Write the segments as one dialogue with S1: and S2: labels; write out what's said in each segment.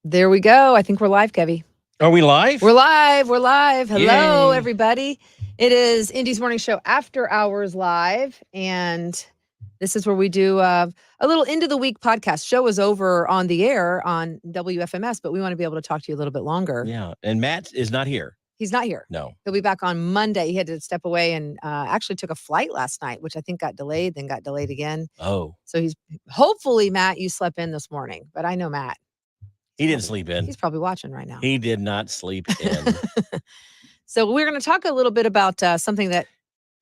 S1: There we go. I think we're live, Kevy.
S2: Are we live?
S1: We're live. We're live. Hello,
S2: Yay.
S1: everybody. It is Indy's Morning Show After Hours Live. And this is where we do a little end of the week podcast. Show is over on the air on WFMS, but we want to be able to talk to you a little bit longer.
S2: Yeah. And Matt is not here.
S1: He's not here.
S2: No.
S1: He'll be back on Monday. He had to step away and actually took a flight last night, which I think got delayed, then got delayed again.
S2: Oh.
S1: So he's hopefully, Matt, you slept in this morning. But I know Matt.
S2: He didn't sleep in.
S1: He's probably watching right now.
S2: He did not sleep in.
S1: So we're going to talk a little bit about something that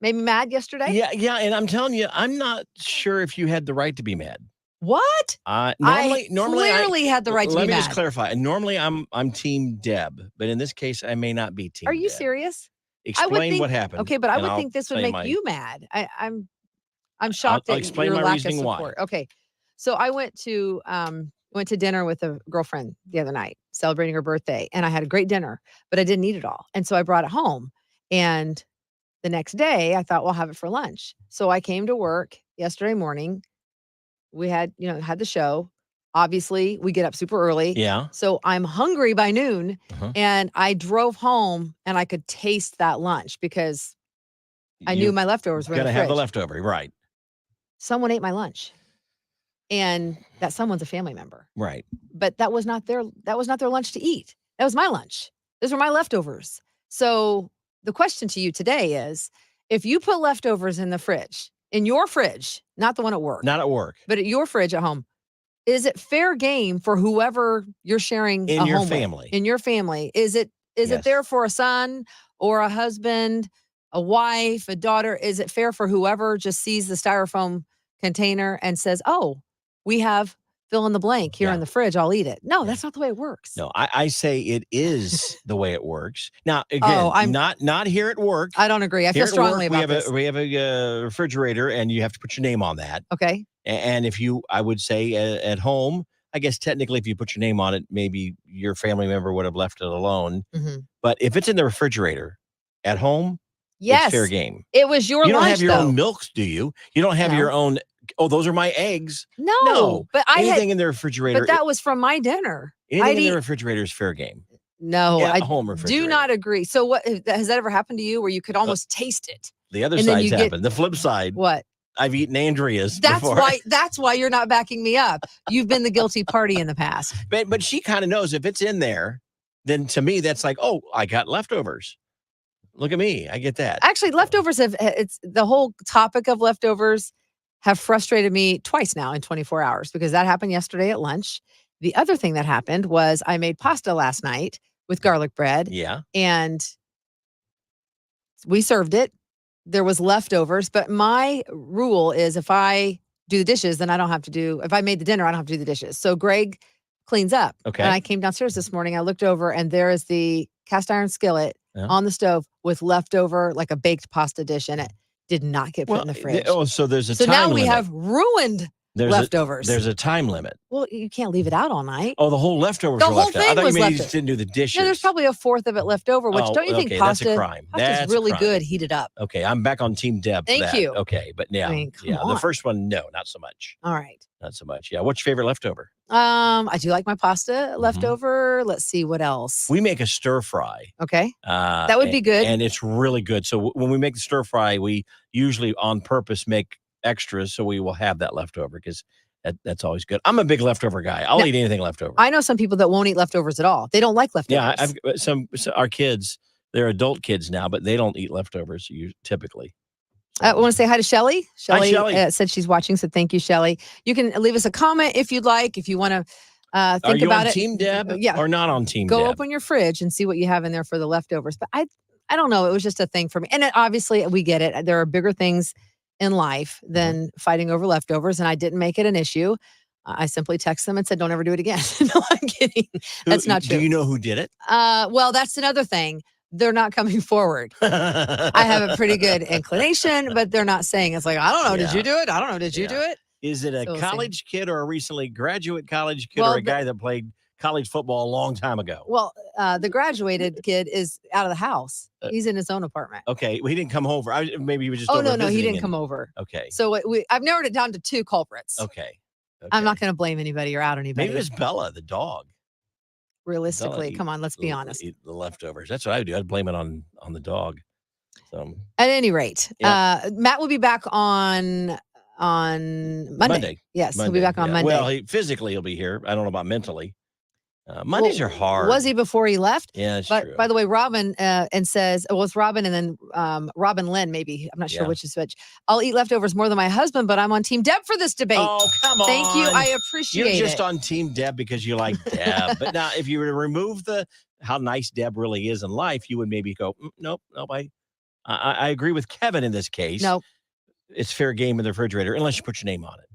S1: made me mad yesterday.
S2: Yeah. And I'm telling you, I'm not sure if you had the right to be mad.
S1: What?
S2: Normally,
S1: clearly had the right to be mad.
S2: Let me just clarify. Normally, I'm Team Deb, but in this case, I may not be Team
S1: Are you
S2: Deb.
S1: serious?
S2: Explain what happened.
S1: Okay, but I would think this would make you mad. I'm shocked
S2: I'll
S1: at
S2: explain
S1: your
S2: my
S1: lack
S2: reasoning
S1: of support.
S2: why.
S1: Okay, so I went to dinner with a girlfriend the other night, celebrating her birthday, and I had a great dinner, but I didn't eat it all, and so I brought it home. And the next day, I thought, well, I'll have it for lunch. So I came to work yesterday morning. We had the show. Obviously, we get up super early.
S2: Yeah.
S1: So I'm hungry by noon, and I drove home, and I could taste that lunch because I knew my leftovers were in the fridge.
S2: Gotta have the leftover, right?
S1: Someone ate my lunch, and that someone's a family member,
S2: right?
S1: But that was not their lunch to eat. That was my lunch. Those were my leftovers. So the question to you today is, if you put leftovers in the fridge, in your fridge, not the one at work.
S2: Not at work.
S1: But at your fridge at home, is it fair game for whoever you're sharing
S2: in
S1: a
S2: your
S1: home
S2: family?
S1: With? In your family. Is it there for a son or a husband, a wife, a daughter? Is it fair for whoever just sees the styrofoam container and says, oh, we have fill in the blank here in the fridge, I'll eat it? No, that's not the way it works.
S2: No, I say it is the way it works. Now, again, I'm not here at work.
S1: I don't agree. I feel strongly about this.
S2: We have a refrigerator, and you have to put your name on that.
S1: Okay.
S2: And I would say at home, I guess technically if you put your name on it, maybe your family member would have left it alone. Mm-hmm. But if it's in the refrigerator at home, it's fair game.
S1: It was your lunch,
S2: You don't have your
S1: though.
S2: own milks, do you? You don't have your own... Oh, those are my eggs.
S1: No, but
S2: anything in the refrigerator.
S1: But that was from my dinner.
S2: Anything in the refrigerator is fair game.
S1: No,
S2: I home refrigerator.
S1: Do not agree. So what has that ever happened to you where you could almost taste it?
S2: The other side's happened. The flip side.
S1: What?
S2: I've eaten Andrea's
S1: before.
S2: Before.
S1: That's why you're not backing me up. You've been the guilty party in the past.
S2: But she kind of knows if it's in there, then to me that's like, oh, I got leftovers. Look at me. I get that.
S1: Actually, leftovers it's the whole topic of leftovers have frustrated me twice now in 24 hours because that happened yesterday at lunch. The other thing that happened was I made pasta last night with garlic bread.
S2: Yeah.
S1: And we served it. There was leftovers, but my rule is if I do the dishes, then if I made the dinner, I don't have to do the dishes. So Greg cleans up.
S2: Okay.
S1: And I came downstairs this morning, I looked over and there is the cast iron skillet on the stove with leftover, like a baked pasta dish in it. Did not get put in the fridge.
S2: So there's a
S1: time
S2: limit.
S1: So now we have ruined leftovers.
S2: There's a time limit.
S1: Well, you can't leave it out all night.
S2: Oh, the whole leftovers
S1: the
S2: were
S1: whole
S2: left
S1: thing
S2: out. I thought
S1: was
S2: you mean
S1: left
S2: you just didn't do the dishes.
S1: No, there's probably a fourth of it left over, which don't you think pasta?
S2: That's a crime.
S1: Pasta's really good heated up.
S2: Okay, I'm back on Team Deb.
S1: Thank you.
S2: Okay, but now, the first one, no, not so much.
S1: All right.
S2: Not so much. Yeah. What's your favorite leftover?
S1: I do like my pasta leftover. Let's see what else.
S2: We make a stir fry.
S1: Okay. That would be good.
S2: And it's really good. So when we make the stir fry, we usually on purpose make extras so we will have that leftover because that's always good. I'm a big leftover guy. I'll eat anything leftover.
S1: I know some people that won't eat leftovers at all. They don't like leftovers.
S2: Yeah, our kids, they're adult kids now, but they don't eat leftovers typically.
S1: I want to say hi to Shelly.
S2: Hi, Shelly.
S1: Said she's watching, so thank you, Shelly. You can leave us a comment if you'd like, if you want to think
S2: Are you
S1: about
S2: on
S1: it.
S2: Team Deb or not on Team
S1: Go
S2: Deb?
S1: open your fridge and see what you have in there for the leftovers. But I don't know. It was just a thing for me. And obviously, we get it. There are bigger things in life than fighting over leftovers, and I didn't make it an issue. I simply texted them and said, don't ever do it again. No, I'm kidding. That's not true.
S2: Do you know who did it?
S1: Well, that's another thing. They're not coming forward. I have a pretty good inclination, but they're not saying. It's like, I don't know. Did you do it? I don't know. Did you do it?
S2: Is it a college kid or a recently graduate college kid or a guy that played college football a long time ago?
S1: Well, the graduated kid is out of the house. He's in his own apartment.
S2: Okay. Well, he didn't come over. Maybe he was just
S1: Oh,
S2: over
S1: no, he didn't
S2: visiting
S1: come over.
S2: Okay.
S1: So I've narrowed it down to 2 culprits.
S2: Okay.
S1: I'm not going to blame anybody or out anybody.
S2: Maybe it was Bella, the dog.
S1: Realistically, come on, let's be honest.
S2: Eat the leftovers. That's what I would do. I'd blame it on the dog. So
S1: at any rate,
S2: Yep.
S1: Matt will be back on Monday. Yes, he'll be back on Monday.
S2: Well, physically he'll be here. I don't know about mentally. Mondays are hard.
S1: Was he before he left?
S2: Yeah, that's
S1: But
S2: true.
S1: by the way, Robin and says, well, it's Robin and then Robin Lynn, maybe. I'm not sure which is which. I'll eat leftovers more than my husband, but I'm on Team Deb for this debate.
S2: Oh, come on.
S1: Thank you. I appreciate it.
S2: You're just on Team Deb because you like Deb. But now, if you were to remove how nice Deb really is in life, you would maybe go, nope. I agree with Kevin in this case.
S1: Nope.
S2: It's fair game in the refrigerator, unless you put your name on it.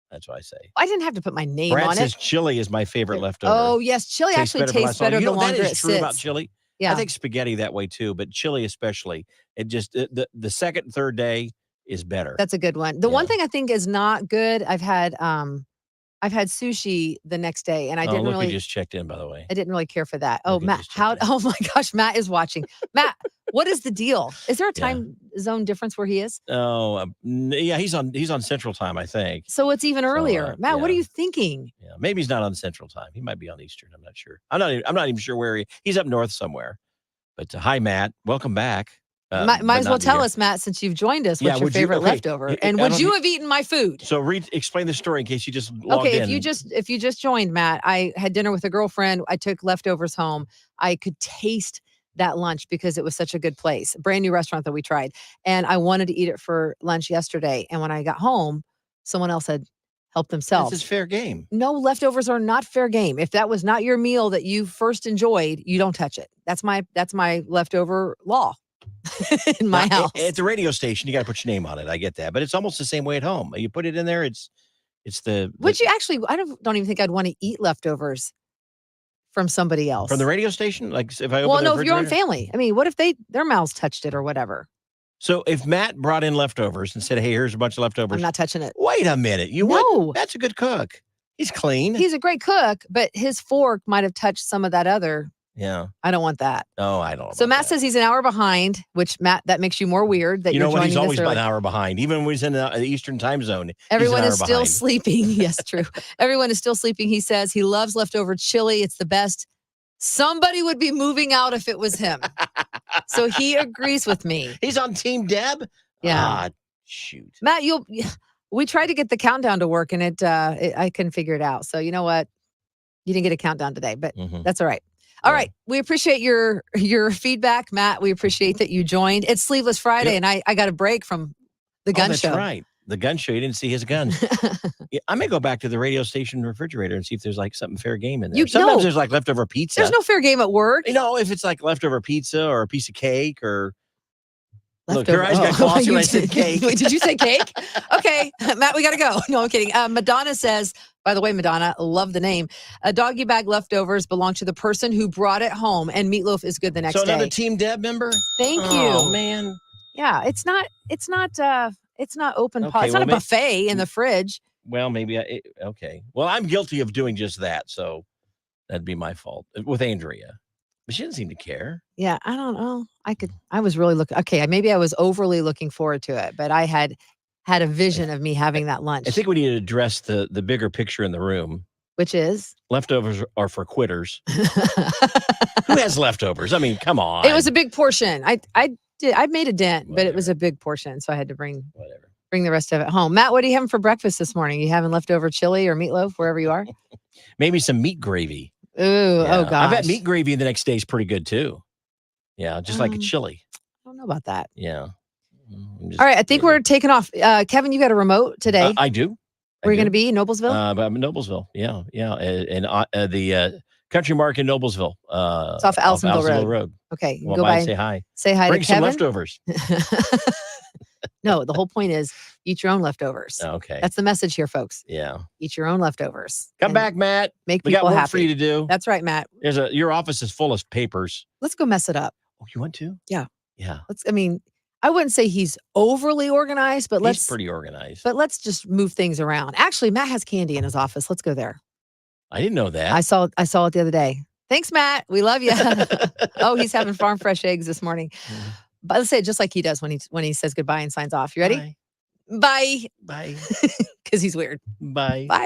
S2: That's what I say.
S1: I didn't have to put my name
S2: Brad
S1: on
S2: says
S1: it.
S2: chili is my favorite leftover.
S1: Oh, yes. Chili actually tastes better the longer it sits. That is true
S2: about chili. Yeah. I think spaghetti that way too, but chili especially. It just, the second and third day is better.
S1: That's a good one. The one thing I think is not good, I've had sushi the next day, and I didn't really.
S2: He just checked in, by the way.
S1: I didn't really care for that. Oh, Matt, oh my gosh, Matt is watching. Matt, what is the deal? Is there a time zone difference where he is?
S2: Oh, yeah, he's on Central Time, I think.
S1: So it's even earlier. Matt, what are you thinking?
S2: Yeah, maybe he's not on Central Time. He might be on Eastern. I'm not sure. I'm not even sure where he's up north somewhere. But hi, Matt. Welcome back.
S1: Might as well tell us, Matt, since you've joined us, what's your favorite leftover? And would you have eaten my food?
S2: So explain the story in case you just logged in.
S1: If you just joined, Matt, I had dinner with a girlfriend. I took leftovers home. I could taste that lunch because it was such a good place. Brand new restaurant that we tried. And I wanted to eat it for lunch yesterday. And when I got home, someone else had helped themselves.
S2: This is fair game.
S1: No, leftovers are not fair game. If that was not your meal that you first enjoyed, you don't touch it. That's my leftover law. In my house.
S2: At the radio station, you got to put your name on it. I get that, but it's almost the same way at home. You put it in there, it's
S1: Would you actually? I don't even think I'd want to eat leftovers from somebody else.
S2: From the radio station, like if I open
S1: well, no, if your own family. I mean, what if their mouths touched it or whatever?
S2: So if Matt brought in leftovers and said, "Hey, here's a bunch of leftovers,"
S1: I'm not touching it.
S2: Wait a minute, That's a good cook. He's clean.
S1: He's a great cook, but his fork might have touched some of that other.
S2: Yeah.
S1: I don't want that.
S2: Oh, I don't.
S1: So Matt says he's an hour behind, which Matt, that makes you more weird that you're joining
S2: he's always
S1: about
S2: an hour behind. Even when he's in the Eastern time zone.
S1: Everyone is still sleeping. Yes, true. Everyone is still sleeping. He says he loves leftover chili. It's the best. Somebody would be moving out if it was him. So he agrees with me.
S2: He's on Team Deb?
S1: Yeah.
S2: Shoot.
S1: Matt, we tried to get the countdown to work and I couldn't figure it out. So you know what? You didn't get a countdown today, but that's all right. All right. We appreciate your feedback, Matt. We appreciate that you joined. It's Sleeveless Friday, and I got a break from the gun show.
S2: That's right. The gun show. You didn't see his gun. I may go back to the radio station refrigerator and see if there's like something fair game in there. Sometimes there's like leftover pizza.
S1: There's no fair game at work.
S2: If it's like leftover pizza or a piece of cake or... Look, your eyes got glossy when I said cake.
S1: Wait, did you say cake? Okay, Matt, we got to go. No, I'm kidding. Madonna says, by the way, Madonna, love the name. A doggy bag leftovers belong to the person who brought it home, and meatloaf is good the next day.
S2: So another Team Deb member?
S1: Thank you.
S2: Oh, man.
S1: Yeah, it's not open pot. It's not a buffet in the fridge.
S2: Well, maybe. Okay. Well, I'm guilty of doing just that, so that'd be my fault with Andrea. But she didn't seem to care.
S1: Yeah, I don't know. I was really looking. Okay, maybe I was overly looking forward to it, but I had a vision of me having that lunch.
S2: I think we need to address the bigger picture in the room.
S1: Which is?
S2: Leftovers are for quitters. Who has leftovers? I mean, come on.
S1: It was a big portion. I made a dent, but it was a big portion, so I had to bring the rest of it home. Matt, what are you having for breakfast this morning? You having leftover chili or meatloaf, wherever you are?
S2: Maybe some meat gravy.
S1: Ooh, yeah. Oh gosh.
S2: I bet meat gravy the next day is pretty good too. Yeah, just like a chili.
S1: I don't know about that.
S2: Yeah.
S1: All right, I think we're taking off. Kevin, you got a remote today?
S2: I do.
S1: Where are you going to be? Noblesville?
S2: I'm in Noblesville. Yeah. And the Country Market in Noblesville.
S1: It's off Allisonville Road. Okay,
S2: you go by and say hi.
S1: Say hi
S2: Bring
S1: to Kevin.
S2: Some leftovers.
S1: No, the whole point is eat your own leftovers.
S2: Okay.
S1: That's the message here, folks.
S2: Yeah.
S1: Eat your own leftovers.
S2: Come back, Matt.
S1: Make people happy.
S2: We got work for you to do.
S1: That's right, Matt.
S2: Your office is full of papers.
S1: Let's go mess it up.
S2: Oh, you want to?
S1: Yeah.
S2: Yeah.
S1: I wouldn't say he's overly organized, but
S2: he's pretty organized.
S1: But let's just move things around. Actually, Matt has candy in his office. Let's go there.
S2: I didn't know that.
S1: I saw it the other day. Thanks, Matt. We love you. Oh, he's having farm fresh eggs this morning. But let's say it just like he does when he says goodbye and signs off. You ready?
S2: Bye.
S1: Bye.
S2: Bye.
S1: Because he's weird.
S2: Bye.
S1: Bye.